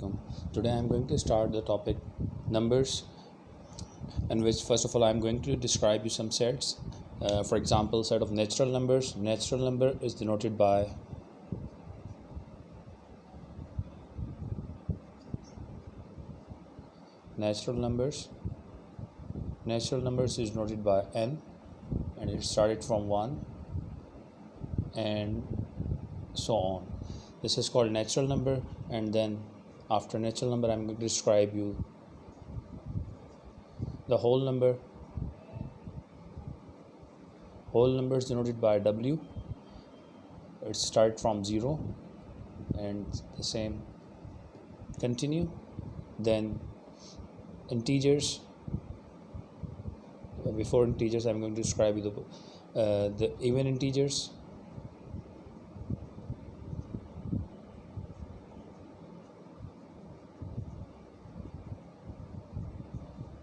alaikum. Today I am going to start the topic numbers, in which first of all I am going to describe you some sets. For example, set of natural numbers. Natural number is denoted by natural numbers. Natural numbers is denoted by n, and it started from 1 and so on. This is called natural number, and then after natural number I'm going to describe you the whole number. Whole number is denoted by w. It starts from 0 and the same continue. Then integers. Before integers I'm going to describe you the even integers.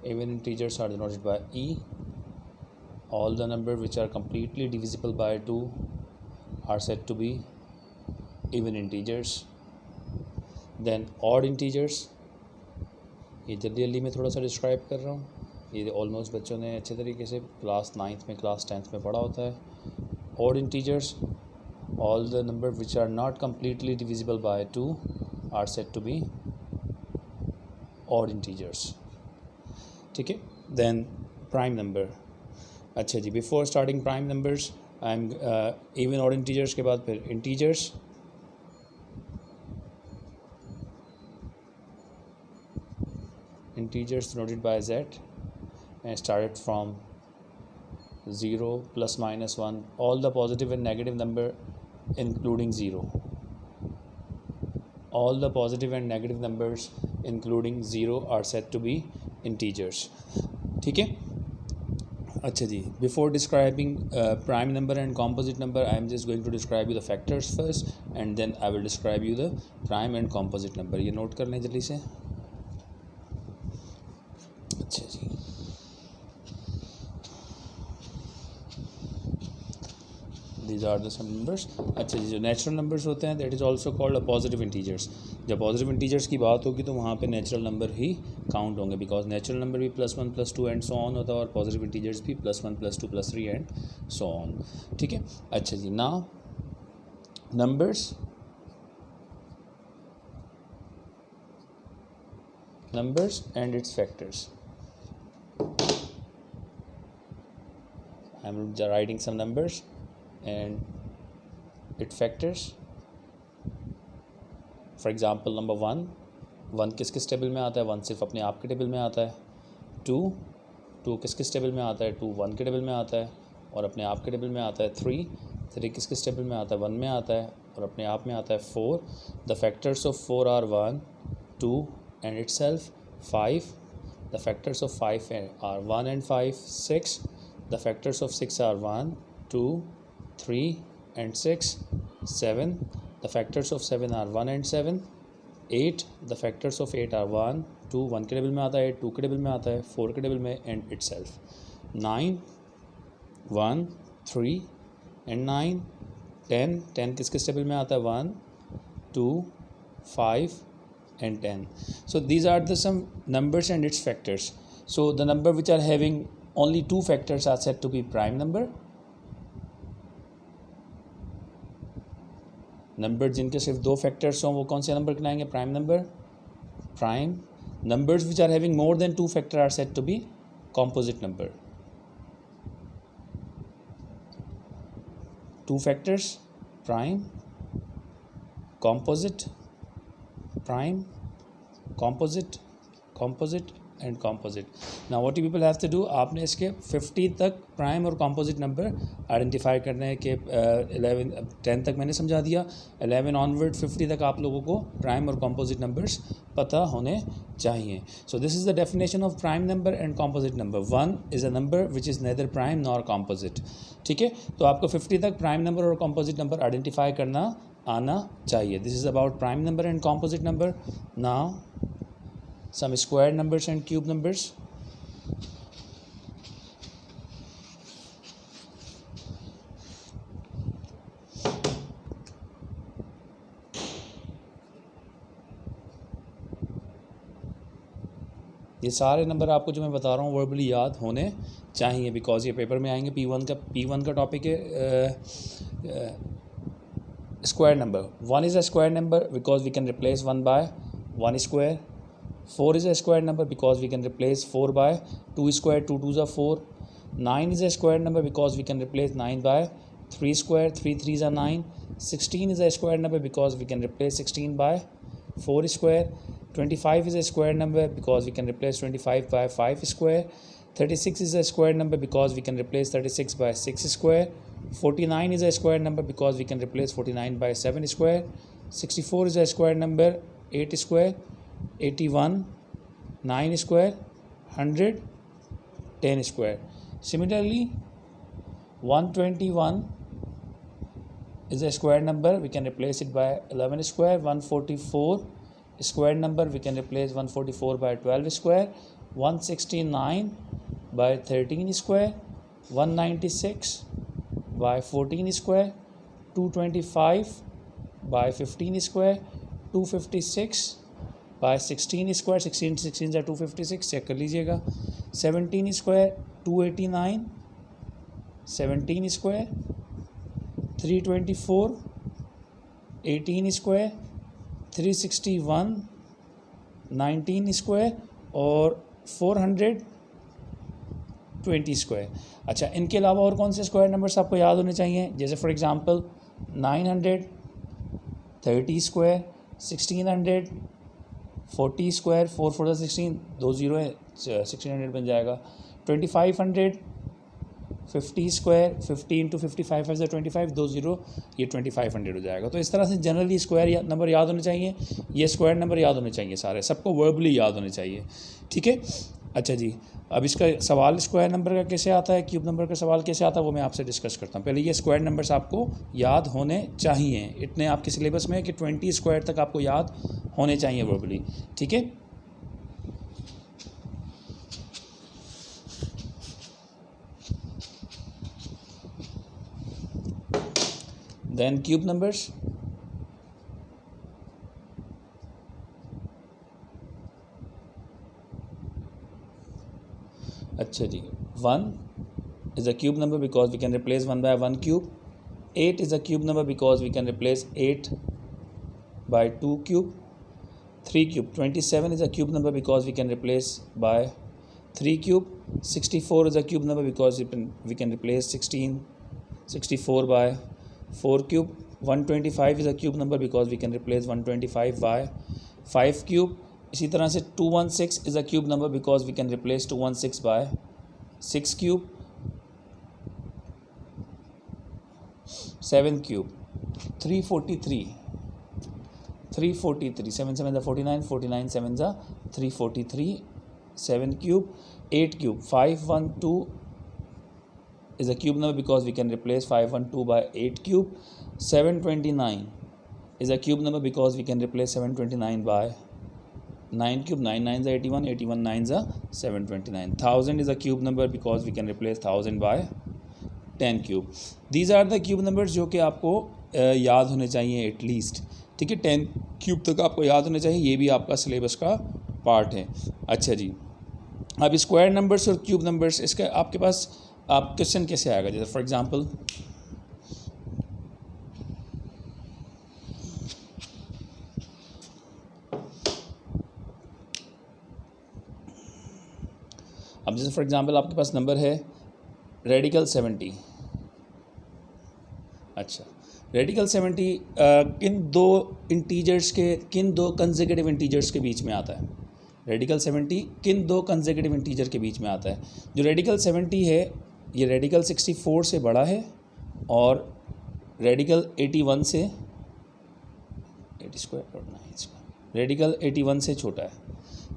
Even integers are denoted by e. All the numbers which are completely divisible by 2 are said to be even integers. Then odd integers, ये जल्दी में थोड़ा सा describe कर रहा हूँ. ये almost बच्चों ने अच्छे तरीके से क्लास 9th में क्लास 10th में पढ़ा होता है. odd integers, all the numbers which are not completely divisible by 2 are said to be odd integers. ठीक है. Then prime number. अच्छा जी, before starting prime numbers I am even odd integers के बाद फिर integers. Integers denoted by z and started from 0 plus minus 1, all the positive and negative number including 0. All the positive and negative numbers including 0 are said to be integers. ठीक है. अच्छा जी, before describing prime number and composite number I am just going to describe you the factors first and then I will describe you the prime and composite number. ये note कर लें जल्दी से. अच्छा जी, these are the some numbers. अच्छा जी, जो natural numbers होते हैं that is also called a positive integers. जब पॉजिटिव इंटीजर्स की बात होगी तो वहाँ पे नेचुरल नंबर ही काउंट होंगे, बिकॉज नेचुरल नंबर भी +1 +2 एंड सो ऑन होता है, और पॉजिटिव इंटीजर्स भी +1 +2 +3 एंड सो ऑन. ठीक है. अच्छा जी, now numbers and its factors. I'm writing some numbers and its factors. For example, number 1 किस किस टेबल में आता है? 1 सिर्फ अपने आप के टेबल में आता है. 2 किस किस टेबल में आता है? 2 1 के टेबल में आता है और अपने आप के टेबल में आता है. 3 किस किस टेबल में आता है? 1 में आता है और अपने आप में आता है. 4 the factors of 4 are 1 2 and itself. 5 the factors of 5 are 1 and 5. 6 the factors of 6 are 1 2 3 and 6. 7 the factors of 7 are 1 and 7. 8 the factors of 8 are 1 2 1 के टेबल में आता है, 2 के टेबल में आता है, 4 के टेबल में and itself. 9 1 3 and 9. 10 किस किस टेबल में आता है? 1 2 5 and 10. So these are the some numbers and its factors. So the number which are having only 2 factors are said to be prime number. Number जिनके सिर्फ 2 फैक्टर्स हों वो कौन से नंबर कहलाएंगे? Prime number. Prime numbers which are having more than 2 factors are said to be composite number. 2 factors, prime, composite, prime, composite and composite. Now what you people have to do, आपने इसके 50 तक prime और composite number identify करने हैं कि 10 तक मैंने समझा दिया. 11 ऑनवर्ड 50 तक आप लोगों को प्राइम और कॉम्पोजिट नंबर्स पता होने चाहिए. So this is the definition of prime number and composite number. 1 is a number which is neither prime nor composite. ठीक है. तो आपको 50 तक प्राइम नंबर और कॉम्पोजिट नंबर आइडेंटिफाई करना आना चाहिए. This is about prime number and composite number. Now some square numbers and cube numbers. ये सारे नंबर आपको जो मैं बता रहा हूँ वर्बली याद होने चाहिए, बिकॉज ये पेपर में आएंगे। P1 का टॉपिक है square number. 1 is a square number because we can replace 1 by 1 square. 4 is a square number because we can replace 4 by 2 square, 2 2s are 4. 9 is a square number because we can replace 9 by 3 square, 3 3s are 9. 16 is a square number because we can replace 16 by 4 square. 25 is a square number because we can replace 25 by 5 square. 36 is a square number because we can replace 36 by 6 square. 49 is a square number because we can replace 49 by 7 square. 64 is a square number, 8 square. 81 9 square, 100 10 square. Similarly, 121 is a square number, we can replace it by 11 square. 144 square number, we can replace 144 by 12 square. 169 by 13 square. 196 by 14 square. 225 by 15 square. 256 by 16 square, 16 है 256, check कर लीजिएगा. 17 square 289, 17 square 324, 18 square 361, 19 square और 420 square. अच्छा, इनके अलावा और कौन से स्क्वायर नंबर्स आपको याद होने चाहिए? जैसे फॉर एग्जांपल 930 स्क्वायर, 1600 40 स्क्वायर, 4 4 16, 2 0 है, 1600 बन जाएगा. 2500 50 स्क्वायर, 50 × 55 है 25, 2 0, ये 2500 हो जाएगा. तो इस तरह से जनरली स्क्वायर नंबर याद होने चाहिए, ये स्क्वायर नंबर याद होने चाहिए, सारे सबको वर्बली याद होने चाहिए. ठीक है. अच्छा जी, अब इसका सवाल स्क्वायर नंबर का कैसे आता है, क्यूब नंबर का सवाल कैसे आता है, वो मैं आपसे डिस्कस करता हूँ. पहले ये स्क्वायर नंबर्स आपको याद होने चाहिए. इतने आपके सिलेबस में है कि 20 स्क्वायर तक आपको याद होने चाहिए वर्बली. ठीक है. Then cube numbers. अच्छा जी, 1 is a cube number because we can replace 1 by 1 cube. 8 is a cube number because we can replace 8 by 2 cube. 3 cube. 27 is a cube number because we can replace by 3 cube. 64 is a cube number because we can replace 64 by 4 cube. 125 is a cube number because we can replace 125 by 5 cube. इसी तरह से 216 is a cube number because we can replace 216 by 6 cube. 7 cube. 343, 7 7 are 49, 49 7 are 343, 7 cube. 8 cube. 512 is a cube number because we can replace 512 by 8 cube. 729 is a cube number because we can replace 729 by 9 cube. 9 9s are 81, 81 9s are 729. 1000 is a cube number because we can replace 1000 by 10 cube. These are the cube numbers जो कि आपको याद होने चाहिए at least. ठीक है, 10 cube तक आपको याद होने चाहिए. ये भी आपका सिलेबस का पार्ट है. अच्छा जी, अब स्क्वायर नंबर्स और क्यूब नंबर्स, इसका आपके पास आप क्वेश्चन कैसे आएगा? जैसे फॉर एग्जांपल अब जैसे फॉर एग्जांपल आपके पास नंबर है रेडिकल 70. अच्छा, रेडिकल 70 किन दो कंसेक्यूटिव इंटीजर्स के बीच में आता है? रेडिकल 70 किन दो कंसेक्यूटिव इंटीजर के बीच में आता है? जो रेडिकल 70 है ये रेडिकल 64 से बड़ा है और रेडिकल 81 से 80 स्क्वायर और 9 स्क्वायर रेडिकल 81 से छोटा है.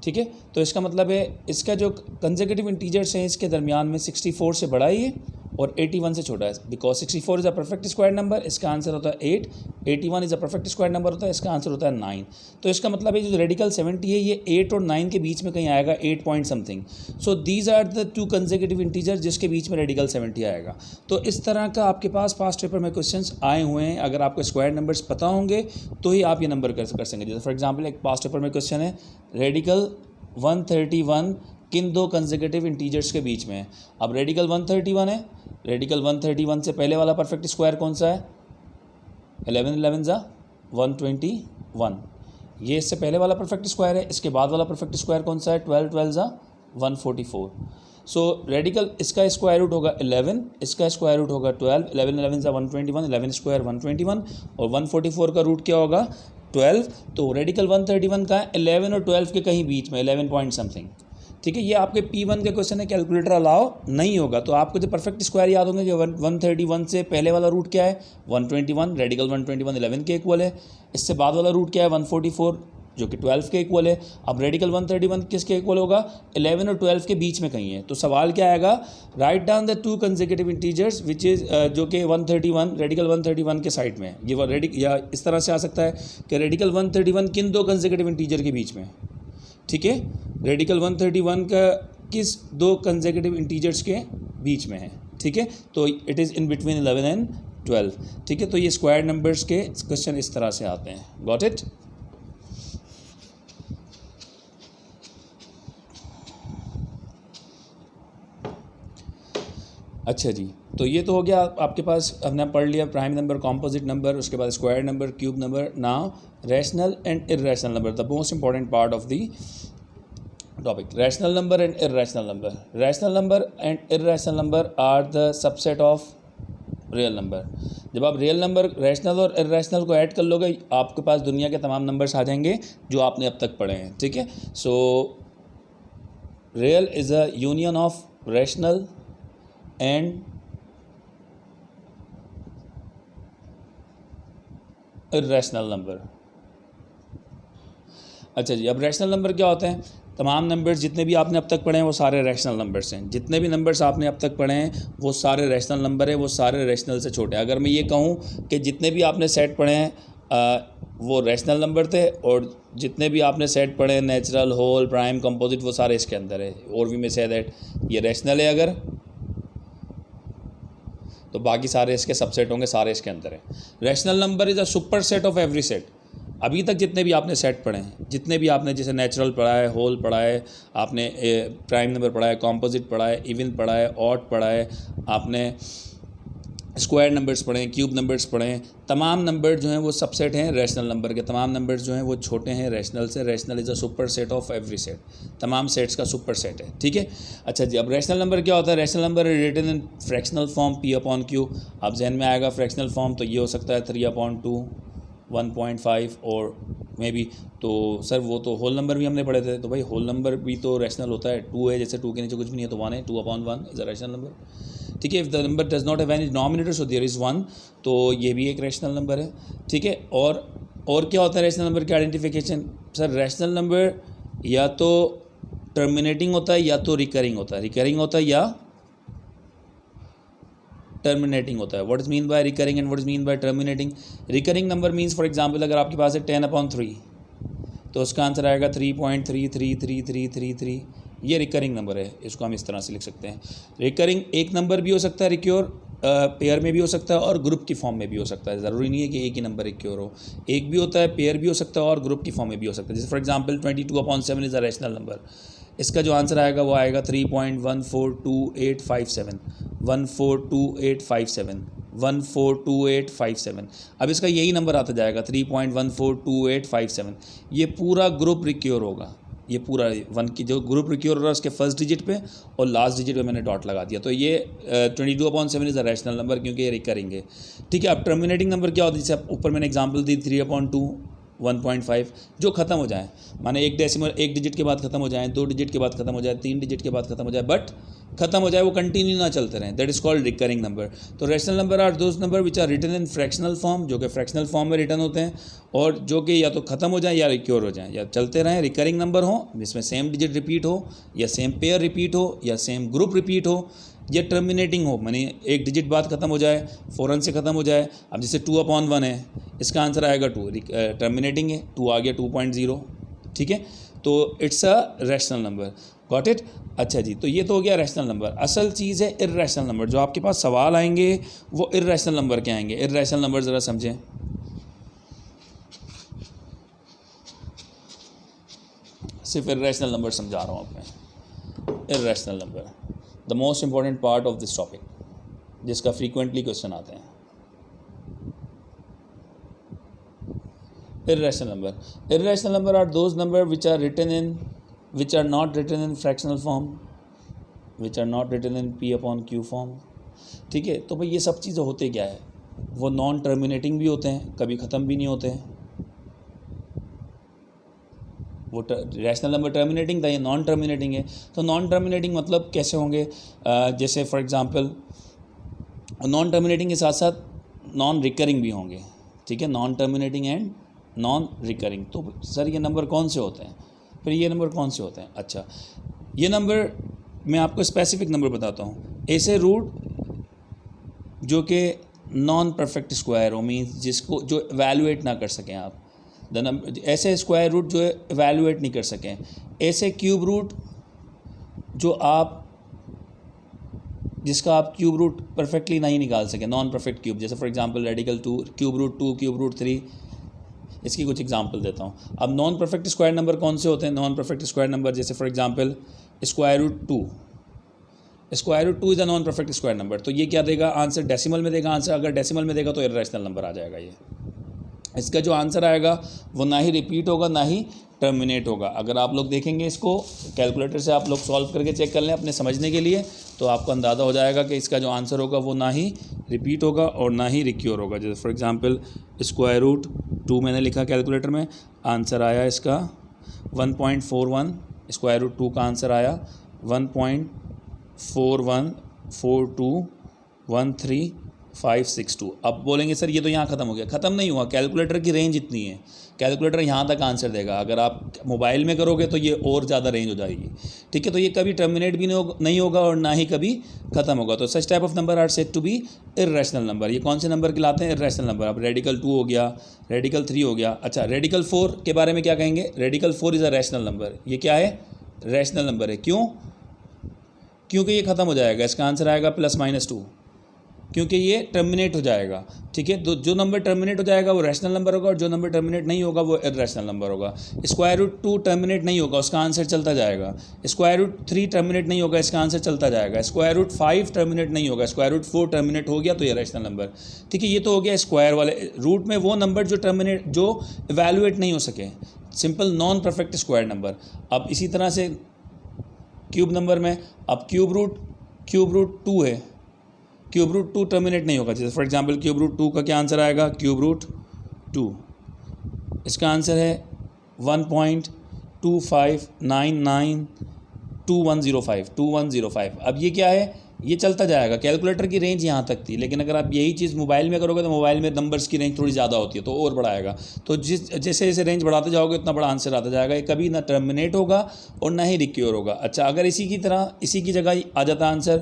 ठीक है, तो इसका मतलब है इसका जो कंसेक्यूटिव इंटीजर्स हैं इसके दरमियान में 64 से बड़ा ही है और 81 से छोटा है. Because 64 is a perfect square number, इसका आंसर होता है 8. 81 is a perfect square number होता है, इसका आंसर होता है 9. तो इसका मतलब है जो रेडिकल 70 है ये 8 और 9 के बीच में कहीं आएगा, 8 point something. So these are the 2 consecutive integer जिसके बीच में रेडिकल 70 आएगा. तो इस तरह का आपके पास पास्ट पेपर में क्वेश्चंस आए हुए हैं. अगर आपको स्क्वायर नंबर्स पता होंगे तो ही आप ये नंबर कर सकेंगे. जैसे फॉर एग्जाम्पल एक पास्ट पेपर में क्वेश्चन है रेडिकल 131 किन दो कंसेक्यूटिव इंटीजर्स के बीच में है? अब रेडिकल 131 है, रेडिकल 131 से पहले वाला परफेक्ट स्क्वायर कौन सा है? 11 11 ज़ा 121, ये इससे पहले वाला परफेक्ट स्क्वायर है। इसके बाद वाला परफेक्ट स्क्वायर कौन सा है? 12 12 ज़ा 144। सो रेडिकल इसका स्क्वायर रूट होगा 11, इसका स्क्वायर रूट होगा 12, 11 11 ज़ा 121, 11 स्क्वायर 121 और 144 का रूट क्या होगा? 12। तो रेडिकल 131 का 11 और 12 के कहीं बीच में 11 पॉइंट समथिंग, ठीक है। ये आपके P1 के क्वेश्चन है, कैलकुलेटर अलाउ नहीं होगा। तो आपको जो परफेक्ट स्क्वायर याद होंगे कि 131 से पहले वाला रूट क्या है? 121, रेडिकल 121 11 के इक्वल है। इससे बाद वाला रूट क्या है? 144 जो कि 12 के इक्वल है। अब रेडिकल 131 किसके इक्वल होगा? 11 और 12 के बीच में कहीं है। तो सवाल क्या आएगा? Write down the two consecutive integers which is जो कि 131 रेडिकल 131 के साइड में है। ये या इस तरह से आ सकता है कि रेडिकल 131 किन दो कंसेक्यूटिव इंटीजर के बीच में, ठीक है। रेडिकल 131 का किस दो कंसेक्यूटिव इंटीजर्स के बीच में है, ठीक है। तो it is in between 11 and 12, ठीक है। तो ये स्क्वायर नंबर्स के क्वेश्चन इस तरह से आते हैं। Got it? अच्छा जी, तो ये तो हो गया आपके पास, हमने पढ़ लिया प्राइम नंबर, कॉम्पोजिट नंबर, उसके बाद square number, cube number. Now rational and irrational number, the most important part of the topic. Rational number and irrational number. Rational number and irrational number are the subset of real number. जब आप real number rational और irrational को add कर लोगे, आपके पास दुनिया के तमाम नंबर्स आ जाएंगे जो आपने अब तक पढ़े हैं, ठीक है। So real is a union of rational and irrational number. अच्छा जी, अब रैशनल नंबर क्या होते हैं? तमाम नंबर्स जितने भी आपने अब तक पढ़े हैं वो सारे रैशनल नंबर्स हैं। जितने भी नंबर्स आपने अब तक पढ़े हैं वो सारे रैशनल नंबर हैं, वो सारे रैशनल से छोटे हैं। अगर मैं ये कहूँ कि जितने भी आपने सेट पढ़े हैं वो रैशनल नंबर थे, और जितने भी आपने सेट पढ़े हैं नेचुरल, होल, प्राइम, कंपोजिट, वो सारे इसके अंदर है। और वी में से दैट ये रैशनल है अगर, तो बाकी सारे इसके सबसेट होंगे, सारे इसके अंदर है। Rational number is a super set of every set. अभी तक जितने भी आपने सेट पढ़े हैं, जितने भी आपने जैसे नेचुरल पढ़ा है, होल पढ़ा है, आपने प्राइम नंबर पढ़ा है, कॉम्पोजिट पढ़ा है, इवन पढ़ा है, ऑड पढ़ा है, आपने स्क्वायर नंबर्स पढ़े हैं, क्यूब नंबर्स पढ़े हैं, तमाम नंबर जो हैं वो सबसेट हैं रैशनल नंबर के। तमाम नंबर्स जो हैं वो छोटे हैं रैशनल से। Rational is a super set of every set, तमाम सेट्स का सुपर सेट है, ठीक है। अच्छा जी, अब रैशनल नंबर क्या होता है? Rational number written in fractional form P/Q। अब जहन में आएगा फ्रैक्शनल फॉर्म, तो ये हो सकता है 3/2, 1.5 और मे बी। तो सर वो तो होल नंबर भी हमने पढ़े थे, तो भाई होल नंबर भी तो रैशनल होता है। 2 है, जैसे 2 के नीचे कुछ भी नहीं है तो 1 है, 2/1 इज़ अ रैशनल नंबर, ठीक है। If the number does not have any denominator so there is 1, तो ये भी एक रैशनल नंबर है, ठीक है। और क्या होता है रैशनल नंबर की आइडेंटिफिकेशन? सर रैशनल नंबर या तो टर्मिनेटिंग होता है या तो रिकरिंग होता है। रिकरिंग होता है या टर्मिनेटिंग होता है। What is mean by recurring and what is mean by terminating? Recurring number means for example अगर आपके पास है 10/3 तो उसका आंसर आएगा 3.33333, ये रिकरिंग नंबर है। इसको हम इस तरह से लिख सकते हैं। रिकरिंग एक नंबर भी हो सकता है रिक्योर, पेयर में भी हो सकता है और ग्रुप की फॉर्म में भी हो सकता है। ज़रूरी नहीं है कि एक ही नंबर रिक्योर हो, एक भी होता है, पेयर भी हो सकता है और ग्रुप की फॉर्म में भी हो सकता है। जैसे for example 22/7 is a rational number. इसका जो आंसर आएगा वो आएगा 3.142857, 142857। अब इसका यही नंबर आता जाएगा 3.142857। ये पूरा ग्रुप रिक्योर होगा, ये पूरा 1 की जो ग्रुप रिक्योर हो रहा है उसके फर्स्ट डिजिट पे और लास्ट डिजिट पे मैंने डॉट लगा दिया। तो ये 22/7 इज़ अ रैशनल नंबर क्योंकि ये रिकरिंग है, ठीक है। अब टर्मिनेटिंग नंबर क्या होता है? जैसे ऊपर मैंने एग्जांपल दी 3/2, 1.5 जो ख़त्म हो जाए, माने एक डेसिमल एक डिजिट के बाद ख़त्म हो जाए, 2 डिजिट के बाद ख़त्म हो जाए, 3 डिजिट के बाद ख़त्म हो जाए, बट ख़त्म हो जाए, वो कंटिन्यू ना चलते रहें, that is called recurring number. तो rational number are those number which are written in fractional form, जो कि फ्रैक्शनल फॉर्म में रिटर्न होते हैं और जो कि या तो ख़त्म हो जाए या रिक्योर हो जाए या चलते रहें। रिकरिंग नंबर हो जिसमें सेम डिजिट रिपीट हो या सेम पेयर रिपीट हो या सेम ग्रुप रिपीट हो, या टर्मिनेटिंग हो माने एक डिजिट बाद ख़त्म हो जाए, फ़ौरन से ख़त्म हो जाए। अब जैसे 2/1 है, इसका आंसर आएगा 2, टर्मिनेटिंग है, 2 आ गया 2.0, ठीक है। तो it's a rational number, got it. अच्छा जी, तो ये तो हो गया रैशनल नंबर। असल चीज़ है इर्रेशनल नंबर। जो आपके पास सवाल आएंगे वो इर्रेशनल नंबर के आएंगे। इर्रेशनल नंबर ज़रा समझें। सिर्फ इर्रेशनल नंबर समझा रहा हूँ आपको। Irrational number the most important part of this topic, जिसका फ्रीक्वेंटली क्वेश्चन आते हैं। irrational number are those number which are not written in fractional form, which are not written in p upon q form। ठीक है, तो भाई ये सब चीज़ें होते क्या है, वो नॉन टर्मिनेटिंग भी होते हैं, कभी ख़त्म भी नहीं होते हैं। वो रैशनल नंबर टर्मिनेटिंग था, ये नॉन टर्मिनेटिंग है। तो नॉन टर्मिनेटिंग मतलब कैसे होंगे, जैसे फॉर एग्जांपल नॉन टर्मिनेटिंग के साथ साथ नॉन रिकरिंग भी होंगे। ठीक है, non terminating and non recurring. तो सर ये नंबर कौन से होते हैं, फिर ये नंबर कौन से होते हैं? अच्छा, ये नंबर मैं आपको स्पेसिफिक नंबर बताता हूँ। ऐसे रूट जो कि नॉन परफेक्ट स्क्वायर हो, मीन्स जिसको जो एवेलुएट ना कर सकें आप, द नंबर ऐसे स्क्वायर रूट जो एवेलुएट नहीं कर सकें, ऐसे क्यूब रूट जो आप जिसका आप क्यूब रूट परफेक्टली नहीं निकाल सकें, नॉन परफेक्ट क्यूब, जैसे for example radical 2, cube root 3। इसकी कुछ एग्जांपल देता हूँ। अब नॉन परफेक्ट स्क्वायर नंबर कौन से होते हैं? नॉन परफेक्ट स्क्वायर नंबर जैसे for example square root 2 is a non perfect square number. तो ये क्या देगा आंसर? डेसिमल में देगा आंसर। अगर डेसिमल में देगा तो इर्रेशनल नंबर आ जाएगा। ये इसका जो आंसर आएगा वो ना ही रिपीट होगा ना ही टर्मिनेट होगा। अगर आप लोग देखेंगे इसको कैलकुलेटर से, आप लोग सॉल्व करके चेक कर लें अपने समझने के लिए, तो आपको अंदाज़ा हो जाएगा कि इसका जो आंसर होगा वो ना ही रिपीट होगा और ना ही रिक्योर होगा। जैसे फॉर एग्जांपल स्क्वायर रूट 2 मैंने लिखा कैलकुलेटर में, आंसर आया इसका 1.41। स्क्वायर रूट 2 का आंसर आया 1.414213 अब बोलेंगे सर ये तो यहाँ ख़त्म हो गया। ख़त्म नहीं हुआ, कैलकुलेटर की रेंज इतनी है, कैलकुलेटर यहाँ तक आंसर देगा। अगर आप मोबाइल में करोगे तो ये और ज़्यादा रेंज हो जाएगी। ठीक है, तो ये कभी टर्मिनेट भी नहीं होगा और ना ही कभी ख़त्म होगा। तो such type of number are said to be irrational number. ये कौन से नंबर कहलाते हैं? Irrational number. अब रेडिकल 2 हो गया, रेडिकल 3 हो गया। अच्छा, रेडिकल 4 के बारे में क्या कहेंगे? Radical 4 is a rational number. ये क्या है? रैशनल नंबर है। क्यों? क्योंकि ये ख़त्म हो जाएगा। इसका आंसर आएगा +-2, क्योंकि ये टर्मिनेट हो जाएगा। ठीक है, तो जो नंबर टर्मिनेट हो जाएगा वो रैशनल नंबर होगा और जो नंबर टर्मिनेट नहीं होगा वो इर्रेशनल नंबर होगा। स्क्वायर रूट 2 टर्मिनेट नहीं होगा, उसका आंसर चलता जाएगा। स्क्वायर रूट 3 टर्मिनेट नहीं होगा, इसका आंसर चलता जाएगा। स्क्वायर रूट 5 टर्मिनेट नहीं होगा, स्क्वायर रूट 4 टर्मिनेट हो गया तो ये रैशनल नंबर। ठीक है, ये तो हो गया स्क्वायर वाले रूट में वो नंबर जो इवैल्यूएट नहीं हो सके, simple non perfect square number. अब इसी तरह से क्यूब नंबर में, अब क्यूब रूट 2 है, क्यूब रूट 2 टर्मिनेट नहीं होगा। जैसे फॉर एग्जांपल क्यूब रूट 2 का क्या आंसर आएगा? क्यूब रूट 2, इसका आंसर है 1.25992105। अब ये क्या है? ये चलता जाएगा। कैलकुलेटर की रेंज यहाँ तक थी, लेकिन अगर आप यही चीज़ मोबाइल में करोगे तो मोबाइल में नंबर्स की रेंज थोड़ी ज़्यादा होती है, तो और बढ़ाएगा। तो जैसे जैसे रेंज बढ़ाते जाओगे उतना बड़ा आंसर आता जाएगा। ये कभी ना टर्मिनेट होगा और ना ही रिक्योर होगा। अच्छा, अगर इसी की जगह आ जाता आंसर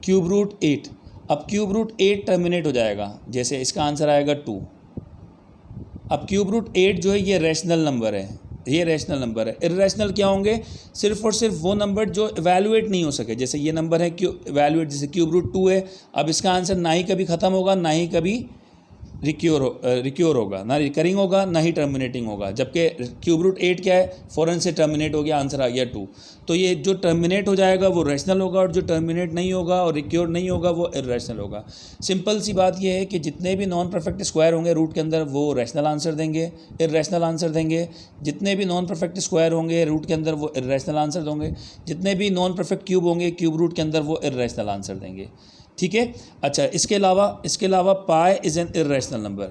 क्यूब रूट 8। अब क्यूब रूट 8 टर्मिनेट हो जाएगा, जैसे इसका आंसर आएगा 2। अब क्यूब रूट 8 जो है ये रैशनल नंबर है, ये रैशनल नंबर है। इर्रेशनल क्या होंगे? सिर्फ और सिर्फ वो नंबर जो इवैल्यूएट नहीं हो सके। जैसे ये नंबर है इवैल्यूएट, जैसे क्यूब रूट 2 है। अब इसका आंसर ना ही कभी ख़त्म होगा ना ही कभी रिक्योर होगा, ना रिकरिंग होगा ना ही टर्मिनेटिंग होगा। जबकि क्यूब रूट 8 क्या है? फ़ौरन से टर्मिनेट हो गया, आंसर आ गया 2। तो ये जो टर्मिनेट हो जाएगा वो रैशनल होगा और जो टर्मिनेट नहीं होगा और रिक्योर नहीं होगा वो इर्रेशनल होगा। सिंपल सी बात ये है कि जितने भी नॉन परफेक्ट स्क्वायर होंगे रूट के अंदर वो रैशनल आंसर देंगे, इर्रेशनल आंसर देंगे। जितने भी नॉन परफेक्ट स्क्वायर होंगे रूट के अंदर वो इर्रेशनल आंसर देंगे। जितने भी नॉन परफेक्ट क्यूब होंगे क्यूब रूट के अंदर वो इर्रेशनल आंसर देंगे। ठीक है। अच्छा, इसके अलावा पाई इज़ एन इर्रेशनल नंबर।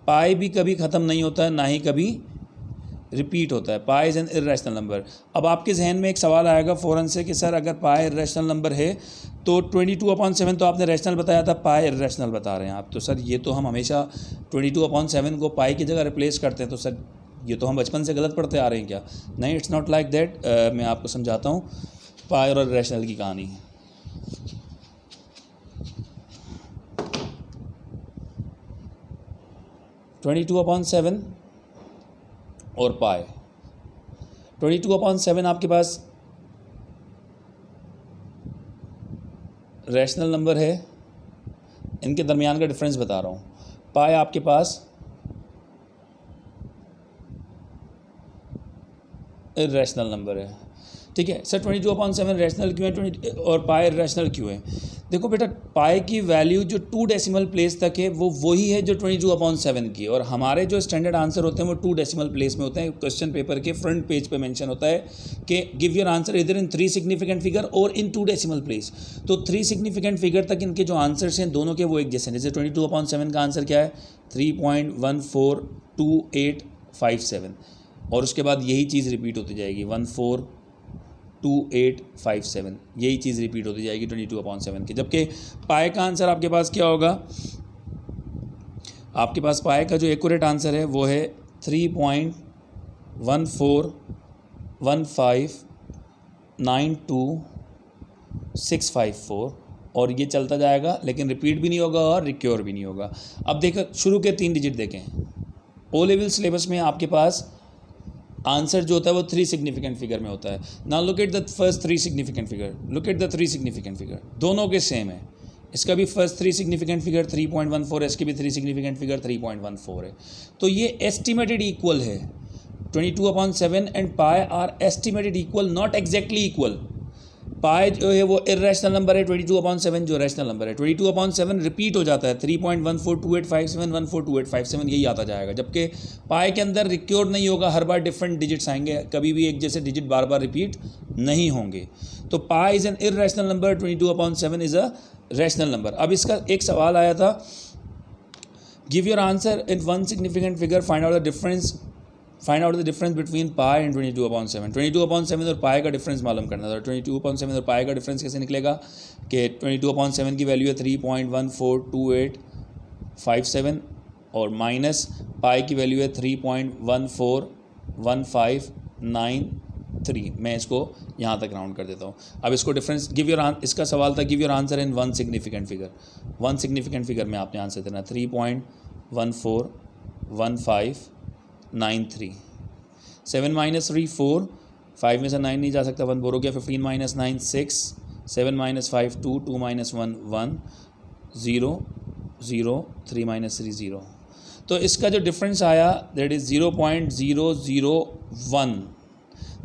पाई भी कभी ख़त्म नहीं होता है ना ही कभी रिपीट होता है। पाई इज़ एन इर्रेशनल नंबर। अब आपके जहन में एक सवाल आएगा फ़ौरन से कि सर अगर पाई इर्रेशनल नंबर है तो 22/7 तो आपने रैशनल बताया था, पाई इर्रेशनल बता रहे हैं आप। तो सर ये तो हम हमेशा 22/7 को पाई की जगह रिप्लेस करते हैं, तो सर ये तो हम बचपन से गलत पढ़ते आ रहे हैं क्या? नहीं, इट्स नॉट लाइक दैट। मैं आपको समझाता हूँ पाई और इर्रेशनल की कहानी। (22/7 और पाई। 22/7 आपके पास रैशनल नंबर है, इनके दरमियान का डिफरेंस बता रहा हूँ। पाई आपके पास इर्रेशनल नंबर है, ठीक है सर। 22/7 रैशनल क्यों है 20 और पाई इर्रेशनल क्यों है? देखो बेटा, पाई की वैल्यू जो 2 डेसिमल प्लेस तक है वो वही है जो 22/7 की, और हमारे जो स्टैंडर्ड आंसर होते हैं वो 2 डेसिमल प्लेस में होते हैं। क्वेश्चन पेपर के फ्रंट पेज पे मेंशन होता है कि गिव योर आंसर इधर इन 3 सिग्निफिकेंट फिगर और इन 2 डेसिमल प्लेस। तो 3 सिग्निफिकेंट फिगर तक इनके जो आंसर्स हैं दोनों के वो एक जैसे हैं। जैसे 22/7 का आंसर क्या है 3.142857, और उसके बाद यही चीज़ रिपीट होती जाएगी 142857, यही चीज़ रिपीट होती जाएगी 22/7 की। जबकि पाए का आंसर आपके पास क्या होगा, आपके पास पाए का जो एक्यूरेट आंसर है वो है 3.141592,654, और ये चलता जाएगा लेकिन रिपीट भी नहीं होगा और रिक्योर भी नहीं होगा। अब देखो शुरू के 3 डिजिट देखें, ओ लेवल सिलेबस में आपके पास आंसर जो होता है वो 3 सिग्निफिकेंट फिगर में होता है। Now look at the first 3 significant figure, look at the 3 significant figure, दोनों के सेम है। इसका भी फर्स्ट 3 सिग्निफिकेंट फिगर 3.14 है, इसकी भी 3 सिग्निफिकेंट फिगर 3.14 है। तो ये एस्टिमेटेड इक्वल है। 22/7 and pi are estimated equal, not exactly equal. Pi जो है वो इर्रेशनल नंबर है, 22/7 जो रैशनल नंबर है। 22/7 रिपीट हो जाता है 3.142857 142857 यही आता जाएगा, जबकि पाई के अंदर रिक्योर नहीं होगा, हर बार डिफरेंट डिजिट्स आएंगे, कभी भी एक जैसे डिजिट बार बार रिपीट नहीं होंगे। तो pi is an irrational number, 22/7 is a rational number. अब इसका एक सवाल आया था, give your answer in 1 significant figure, find out the difference between pi and 22/7। 22/7 और पाई का डिफरेंस मालूम करना था। 22/7 और पाई का डिफरेंस कैसे निकलेगा कि 22/7 की वैल्यू है 3.142857 और माइनस पाई की वैल्यू है 3.141593। मैं इसको यहाँ तक राउंड कर देता हूँ। अब इसको डिफरेंस इसका सवाल था give your answer in 1 significant figure. 1 significant figure में आपने आंसर देना 3.141593। 7 - 3 4, 5 में से 9 नहीं जा सकता, 1 बोर हो गया। 15 - 9 6, 7 - 5 2, 2 - 1 1, 0 0, 3 - 3 0। तो इसका जो डिफरेंस आया दैट इज़ 0.001।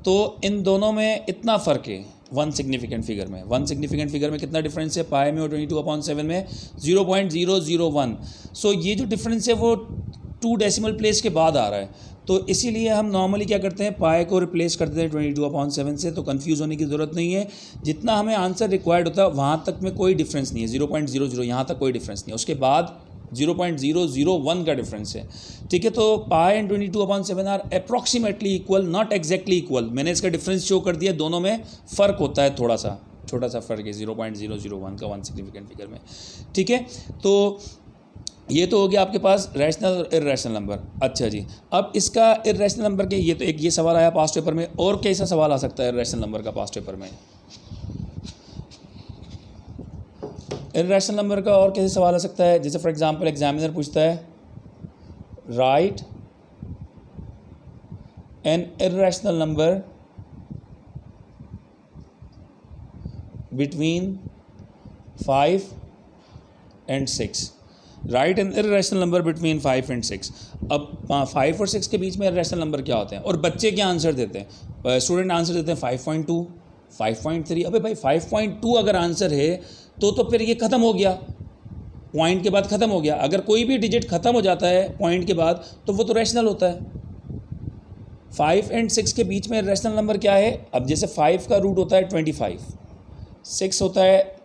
तो इन दोनों में इतना फ़र्क है 1 सिग्निफिकेंट फिगर में। 1 सिग्निफिकेंट फिगर में कितना डिफरेंस है पाई में और 22/7 में 0.001। सो ये जो डिफरेंस है वो 2 डेसिमल प्लेस के बाद आ रहा है। तो इसीलिए हम नॉर्मली क्या करते हैं, पाई को रिप्लेस कर देते हैं 22/7 से। तो कंफ्यूज होने की ज़रूरत नहीं है, जितना हमें आंसर रिक्वायर्ड होता है वहाँ तक में कोई डिफरेंस नहीं है। 0.00 यहाँ तक कोई डिफरेंस नहीं है, उसके बाद 0.001 का डिफरेंस है, ठीक है। तो pi and 22/7 are approximately equal, not exactly equal. मैंने इसका डिफरेंस शो कर दिया, दोनों में फ़र्क होता है, थोड़ा सा छोटा सा फ़र्क है 0.001 का 1 सिग्निफिकेंट फिगर में, ठीक है। तो ये तो हो गया आपके पास रैशनल और इर्रेशनल नंबर। अच्छा जी, अब इसका इर्रेशनल नंबर के ये तो एक ये सवाल आया पास्ट पेपर में, और कैसा सवाल आ सकता है इर्रेशनल नंबर का पास्ट पेपर में? इर्रेशनल नंबर का और कैसे सवाल आ सकता है? जैसे फॉर एग्जांपल एग्जामिनर पूछता है right N irrational number between 5 and 6। Right N irrational number between 5 and 6। अब 5 और 6 के बीच में इर्रेशनल नंबर क्या होते हैं, और बच्चे क्या आंसर देते हैं? स्टूडेंट आंसर देते हैं 5.2, 5.3। अबे भाई 5.2 अगर आंसर है तो फिर ये ख़त्म हो गया, पॉइंट के बाद ख़त्म हो गया। अगर कोई भी डिजिट ख़त्म हो जाता है पॉइंट के बाद तो वो तो रैशनल होता है। 5 and 6 के बीच में रैशनल नंबर क्या है? अब जैसे 5 का रूट होता है 25, 6 होता है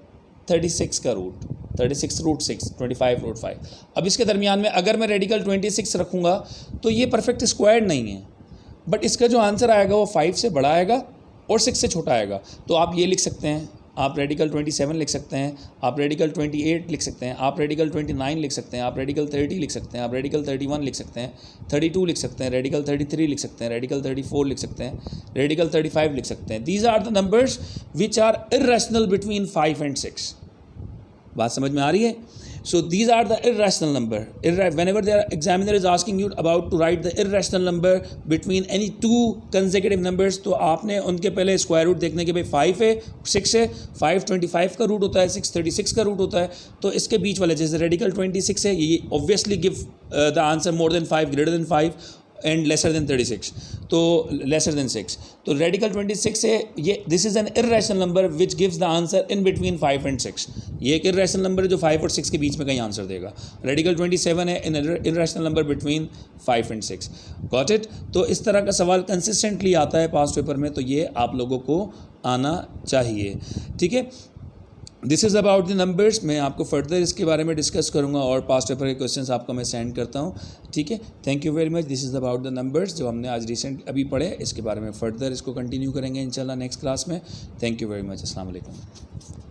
36 का रूट, 36 रूट 6, 25 रूट 5। अब इसके दरमियान में अगर मैं रेडिकल 26 रखूँगा तो ये परफेक्ट स्क्वायर्ड नहीं है, बट इसका जो आंसर आएगा वो 5 से बड़ा आएगा और 6 से छोटा आएगा। तो आप ये लिख सकते हैं, आप रेडिकल 27 लिख सकते हैं, आप रेडिकल 28 लिख सकते हैं, आप रेडिकल 29 लिख सकते हैं, आप रेडिकल 30 लिख सकते हैं, आप रेडिकल 31 लिख सकते हैं, 32 लिख सकते हैं, रेडिकल 33 लिख सकते हैं, रेडिकल 34 लिख सकते हैं, रेडिकल 35 लिख सकते हैं। These are the numbers which are irrational between 5 and 6। बात समझ में आ रही है? So these are the irrational number. Whenever the examiner is asking you about to write the irrational number between any two consecutive numbers, तो आपने उनके पहले square root देखने के भाई 5 है 6 है, 5 25 का रूट होता है, 6 36 का रूट होता है। तो इसके बीच वाले जैसे रेडिकल 26 है, ये obviously give the answer more than 5 greater than 5। And lesser than 36, तो लेसर देन 6, तो रेडिकल 26 है ये, this is an irrational number which gives the answer in between 5 and 6। ये एक इर्रेशनल नंबर है जो 5 और 6 के बीच में कहीं आंसर देगा। रेडिकल 27 है an irrational number between 5 and 6। Got it? तो इस तरह का सवाल कंसिस्टेंटली आता है पास्ट पेपर में, तो ये आप लोगों को आना चाहिए। ठीक है, this is about the numbers. मैं आपको फर्दर इसके बारे में डिस्कस करूंगा और पास्ट पेपर के क्वेश्चंस आपको मैं सेंड करता हूं। ठीक है, thank you very much. This is about the numbers जो हमने आज रिसेंट अभी पढ़े, इसके बारे में फर्दर इसको कंटिन्यू करेंगे इंशाल्लाह नेक्स्ट क्लास में। Thank you very much. अस्सलाम वालेकुम।